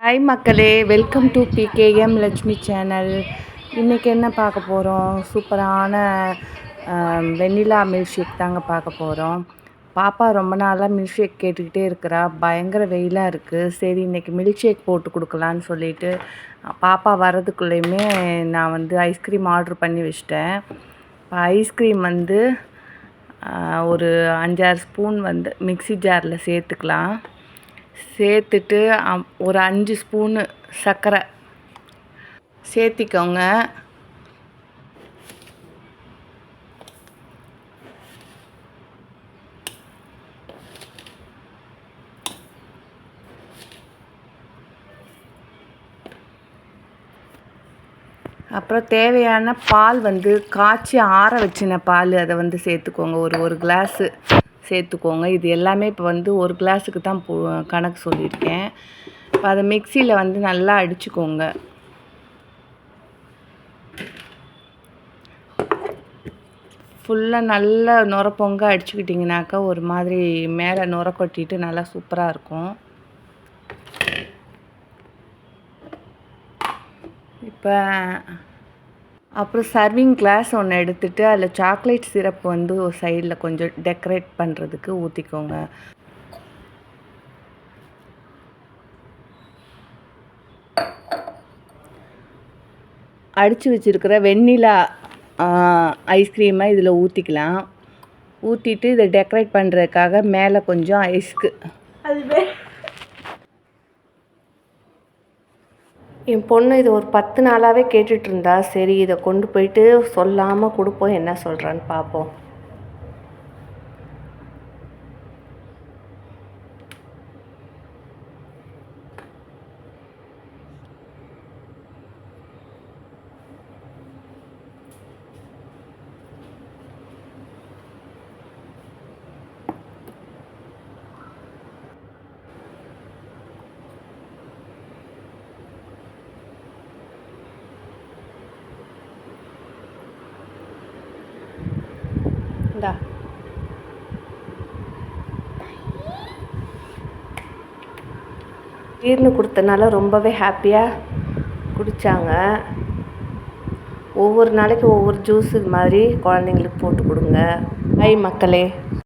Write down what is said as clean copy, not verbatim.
Hi மக்களே, welcome to PKM Lakshmi channel. இன்றைக்கி என்ன பார்க்க போகிறோம்? சூப்பரான வெண்ணிலா மில்க் ஷேக் தாங்க பார்க்க போகிறோம். பாப்பா ரொம்ப நாளாக மில்க் ஷேக் கேட்டுக்கிட்டே இருக்கிறா. பயங்கர வெயிலாக இருக்குது. சரி இன்றைக்கி மில்க் ஷேக் போட்டு கொடுக்கலான்னு சொல்லிட்டு பாப்பா வர்றதுக்குள்ளேயுமே நான் ஐஸ்கிரீம் ஆர்டர் பண்ணி வச்சிட்டேன். ஐஸ்கிரீம் ஒரு 5-6 ஸ்பூன் மிக்ஸி ஜாரில் சேர்த்துக்கலாம். சேர்த்துட்டு ஒரு 5 ஸ்பூனு சர்க்கரை சேர்த்திக்கோங்க. அப்புறம் தேவையான பால் காய்ச்சி ஆற வச்சின பால் அதை சேர்த்துக்கோங்க. ஒரு கிளாஸு சேர்த்துக்கோங்க. இது எல்லாமே இப்போ ஒரு கிளாஸுக்கு தான் கணக்கு சொல்லியிருக்கேன். இப்போ அதை மிக்சியில் நல்லா அடிச்சுக்கோங்க. ஃபுல்லாக நல்லா நுர பொங்க அடிச்சுக்கிட்டிங்கனாக்கா ஒரு மாதிரி மேலே நுர கொட்டிட்டு நல்லா சூப்பராக இருக்கும். இப்போ அப்புறம் சர்விங் கிளாஸ் ஒன்று எடுத்துகிட்டு அதில் சாக்லேட் சிரப் ஒரு சைடில் கொஞ்சம் டெக்கரேட் பண்ணுறதுக்கு ஊற்றிக்கோங்க. அடித்து வச்சுருக்கிற வெண்ணிலா ஐஸ்கிரீமை இதில் ஊற்றிக்கலாம். ஊற்றிட்டு இதை டெக்கரேட் பண்ணுறதுக்காக மேலே கொஞ்சம் ஐஸ்க்கு என் பொண்ணு இது ஒரு 10 நாளாகவே கேட்டுட்ருந்தா. சரி இதை கொண்டு போயிட்டு சொல்லாமல் கொடுப்போம், என்ன சொல்கிறான்னு பார்ப்போம். தீர்னு கொடுத்தனால ரொம்பவே ஹாப்பியாக குடித்தாங்க. ஒவ்வொரு நாளைக்கு ஒவ்வொரு ஜூஸ் இது மாதிரி குழந்தைங்களுக்கு போட்டு கொடுங்க. ஹாய் மக்களே.